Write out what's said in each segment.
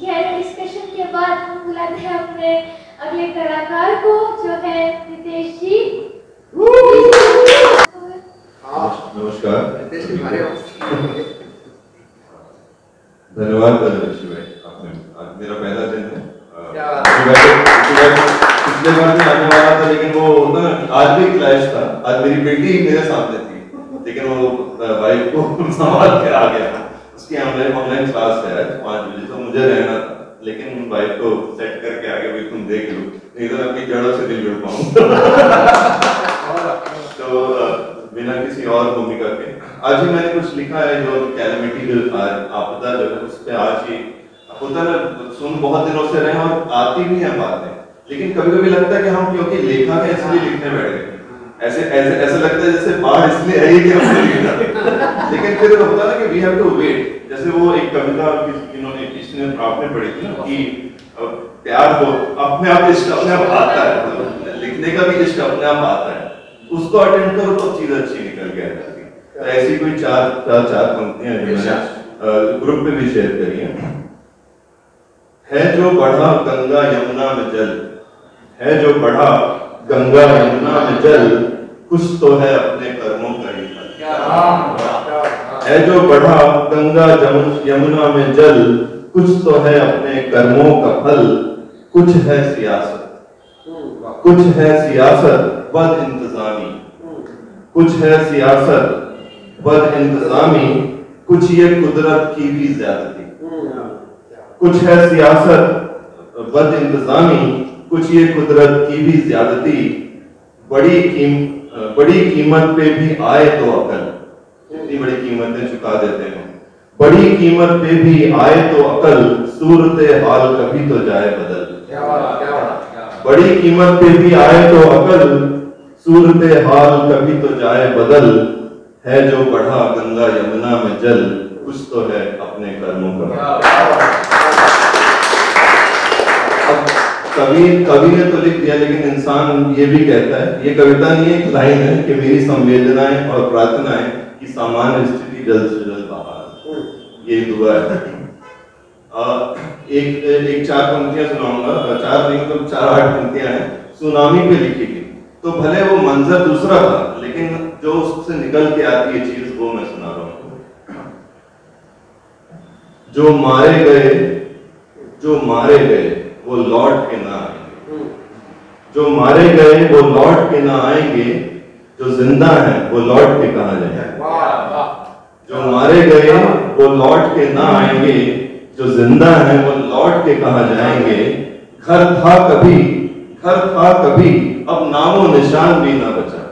गहरे डिस्कशन के बाद हम बुलाते हैं अपने अगले कलाकार को, जो है नितेश जी। नमस्कार। धन्यवाद ऋषि भाई, आपने मेरा पहला दिन है। पिछले बार भी आने वाला था, लेकिन वो होता ना, आज भी क्लैश था। आज मेरी बेटी मेरे सामने थी, लेकिन वो वाइफ को संभाल के आ गया। उसकी ऑनलाइन क्लास है आज 5 बजे, तो मुझे रहना था, लेकिन वाइफ को सेट करके आगे भाई तुम देख लो, नहीं तो अपनी जड़ों से नहीं जुड़ पाऊंगा। तो बिना किसी और भूमिका के आज ही मैंने कुछ लिखा है, जो कैलेमिटी आपदा जो है उस पे आज ही होता ना, सुन बहुत दिनों से रहे और आती भी है बातें, लेकिन कभी कभी लगता है कि हम क्योंकि लेखक है इसलिए लिखने बैठ गए। ऐसे लगता है जैसे बाढ़ इसलिए आई कि हमने लिखा, लेकिन फिर होता है ना कि वी हैव टू वेट। जैसे वो एक कविता इन्होंने किसने आपने पढ़ी थी ना कि प्यार को अपने आप इश्क अपने आप आता है, लिखने का भी इश्क अपने आप आता है, उसको अटेंड करो तो चीज अच्छी निकल के आती है। तो ऐसी कोई चार पंक्तियां जो मैंने ग्रुप पे भी शेयर करी है जो बढ़ा गंगा यमुना में जल, है जो बढ़ा गंगा यमुना में जल, कुछ तो है अपने कर्मों का ही फल। है जो बढ़ा गंगा यमुना में जल, कुछ तो है अपने कर्मों का फल। कुछ है सियासत, कुछ है सियासत बद इंतजामी, कुछ है सियासत बद इंतजामी, कुछ ये कुदरत की भी ज्यादती। कुछ है सियासत बद इंतजामी, कुछ ये कुदरत की भी ज्यादती। बड़ी कीमत पे भी आए तो अकल, इतनी बड़ी कीमतें चुका देते हैं। बड़ी कीमत पे भी आए तो अकल, सूरत हाल कभी तो जाए बदल। बड़ी कीमत पे भी आए तो अकल, सूरत हाल कभी तो जाए बदल। है जो बढ़ा गंगा यमुना में जल, कुछ तो है अपने कर्मों का। कवि ने तो लिख दिया, लेकिन इंसान ये भी कहता है, ये कविता नहीं है, एक लाइन है कि मेरी संवेदनाएं और प्रार्थनाएं की सामान्य स्थिति जल्द से जल्द बहाल। ये दुआ है। एक 4 पंक्तियां सुनाऊंगा, 4 नहीं तो 4-8 पंक्तियां हैं, सुनामी पे लिखी गई। तो भले वो मंजर दूसरा था, लेकिन जो उससे निकल के आती है चीज, वो मैं सुना रहा हूँ। जो मारे गए वो लौट के ना आएंगे, जो मारे गए वो लौट के ना आएंगे, जो जिंदा हैं वो लौट के कहाँ जाएंगे। जो मारे गए वो लौट के ना आएंगे, जो जिंदा हैं वो लौट के कहाँ जाएंगे। घर था कभी अब नामो निशान भी ना बचा।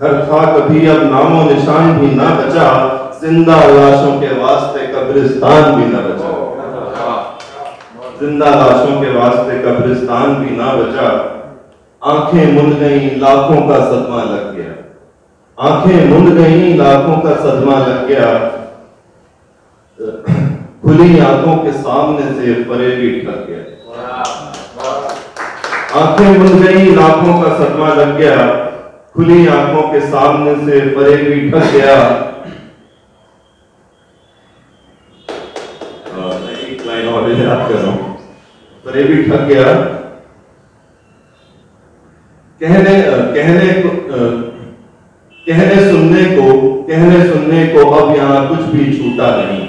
घर था कभी अब नामो निशान भी ना बचा, जिंदा लाशों के वास्ते कब्रिस्तान भी ना बचा। जिंदा लाशों के वास्ते कब्रिस्तान भी ना बचा। आंखें मुंद गई लाखों का सदमा लग गया, आंखें मुंद गई लाखों का सदमा लग गया। खुली आंखों के सामने से फरेबी ठग गया। आंखें मुंद गई लाखों का सदमा लग गया, खुली आंखों के सामने से फरेबी ठग गया। एक लाइन और याद कर रहा हूं, फरेबी ठग गया। कहने सुनने को अब यहाँ कुछ भी छूटा नहीं।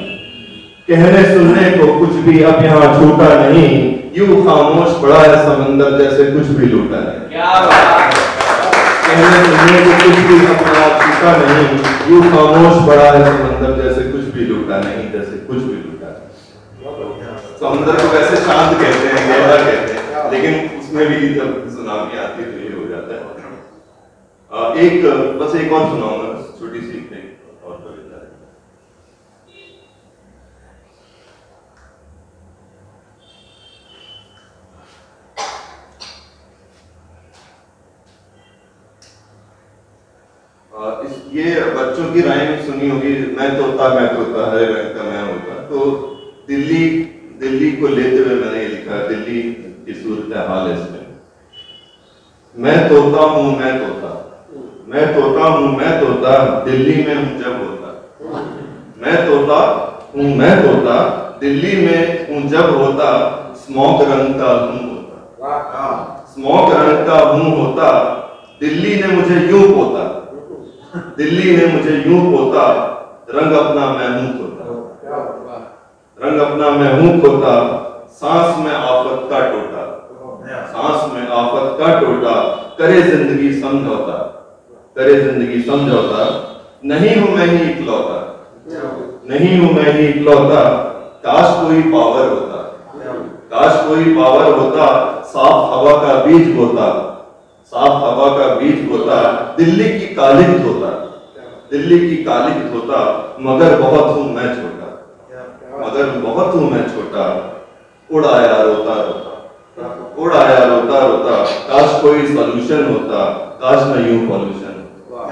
कहने सुनने को कुछ भी अब यहाँ छूटा नहीं। यूं खामोश पड़ा है समंदर जैसे कुछ भी लूटा नहीं। कहने सुनने को कुछ भी अब यहाँ छूटा नहीं। यूं खामोश पड़ा है समंदर जैसे कुछ भी लूटा नहीं, जैसे कुछ भी लूटा नहीं। समंदर को वैसे शांत कहते हैं, गहरा कहते हैं, लेकिन उसमें भी जब सुनामी आती है तो ये हो जाता है। बस एक और सुनाऊंगा, छोटी सी और कविता है। ये बच्चों की राइम सुनी होगी, मैं तोता हरे रंग का मैं होता। तो दिल्ली को लेते हुए मैंने ये लिखा, दिल्ली की सूरत हाल है इसमें। मैं तोता हूँ मैं तोता, दिल्ली में हूँ जब होता। मैं तोता दिल्ली में हूँ जब होता, स्मॉग रंग का हूँ होता, स्मॉग रंग का हूँ होता, दिल्ली ने मुझे यूं पोता, दिल्ली ने मुझे यूं पोता, रंग अपना मैं हूं खोता, रंग अपना मैं हूं खोता, सांस में आफत का टोटा, सांस में आफत का टोटा, करे जिंदगी समझौता, करे जिंदगी समझौता, नहीं हूं मैं ही इकलौता, नहीं हूं मैं ही इकलौता, काश कोई पावर होता, काश कोई पावर होता, साफ हवा का बीज होता, साफ हवा का बीज होता, दिल्ली की कालिक होता, दिल्ली की कालिक होता, मगर बहुत हूं मैं छोटा, मगर बहुत हूं मैं छोटा, उड़ आया रोता रोता, उड़ आया रोता रोता, काश कोई सॉल्यूशन होता, काश न यूं पॉल्यूशन होता।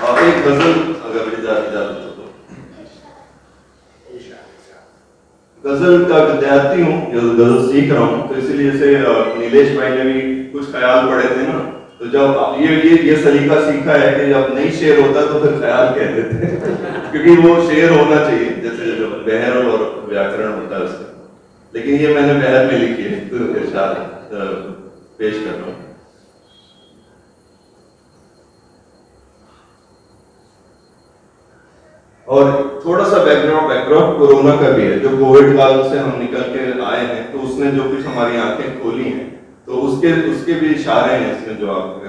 आप एक गजल अगर इजाजत हो तो। गजल का विद्यार्थी हूँ, गजल सीख रहा हूँ, तो इसीलिए से नीलेश भाई ने भी कुछ ख्याल पढ़े थे ना, तो जब ये सलीका सीखा है कि जब नहीं शेर होता तो फिर ख्याल कह देते हैं क्योंकि वो शेर होना चाहिए, जैसे जो बहर और व्याकरण होता है उसका, लेकिन ये मैंने बहर में लिखी है तो इरशाद पेश कर रहा हूँ। और थोड़ा सा बैकग्राउंड कोरोना का भी है, जो कोविड काल से हम निकल के आए हैं तो उसने जो कुछ हमारी आंखें खोली हैं, तो उसके भी इशारे हैं इसमें जो आप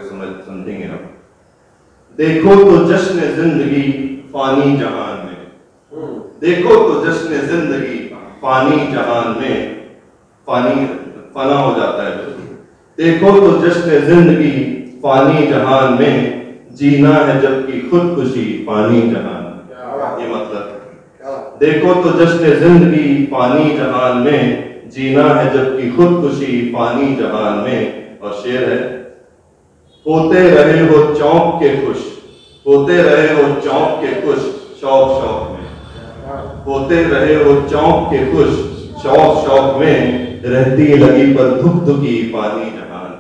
समझेंगे हम। देखो तो जश्न जिंदगी फानी जहान में, देखो तो जश्न जिंदगी फानी जहान में, फानी फना हो जाता है तो, देखो तो जश्न जिंदगी फानी जहान में, जीना है जबकि खुदकुशी फानी जहान, ये मतलब देखो तो जश्न जिंदगी फानी जहान में, जीना है जबकि खुदकुशी फानी जहान में। और शेर है, होते रहे हो चौंक के खुश, होते रहे हो चौंक के खुश, शौक शौक में, होते रहे हो चौंक के खुश, शौक शौक में, रहती लगी पर धुक धुकी पानी जहान,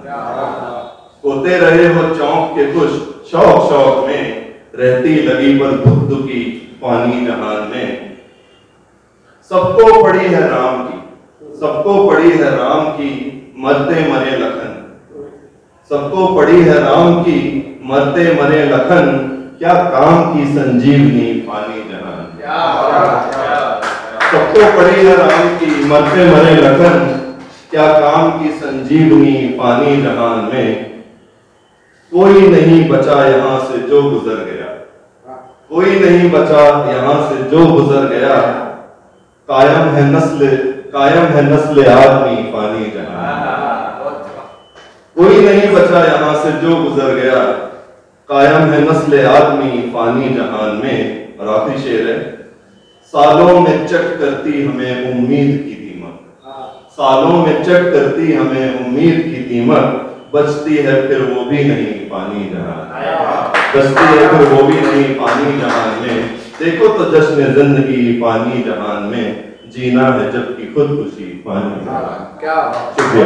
होते रहे हो चौंक के खुश, शौक शौक में, रहती लगी पर धुक धुकी पानी जहान में। सबको पड़ी है राम की, सबको पड़ी है राम की, मरते मरे लखन, सबको पड़ी है राम की, मरते मरे लखन, क्या काम की संजीवनी पानी जहान, सबको पड़ी है राम की, मरते मरे लखन, क्या काम की संजीवनी पानी जहान में। कोई नहीं बचा यहाँ से जो गुजर गया, कोई नहीं बचा यहाँ से जो गुजर गया, कायम है नस्ल आदमी पानी जहान, कोई नहीं बचा यहाँ से जो गुजर गया, कायम है नस्ल आदमी पानी जहान में। और आखिरी शेर है, सालों में चट करती हमें उम्मीद की दीमक, सालों में चट करती हमें उम्मीद की दीमक, बचती है फिर वो भी नहीं पानी जहान, बचती है फिर वो भी नहीं पानी जहान में। देखो तो जश्न जिंदगी पानी जहान में, जीना है जबकि खुदकुशी पानी जहान। शुक्रिया।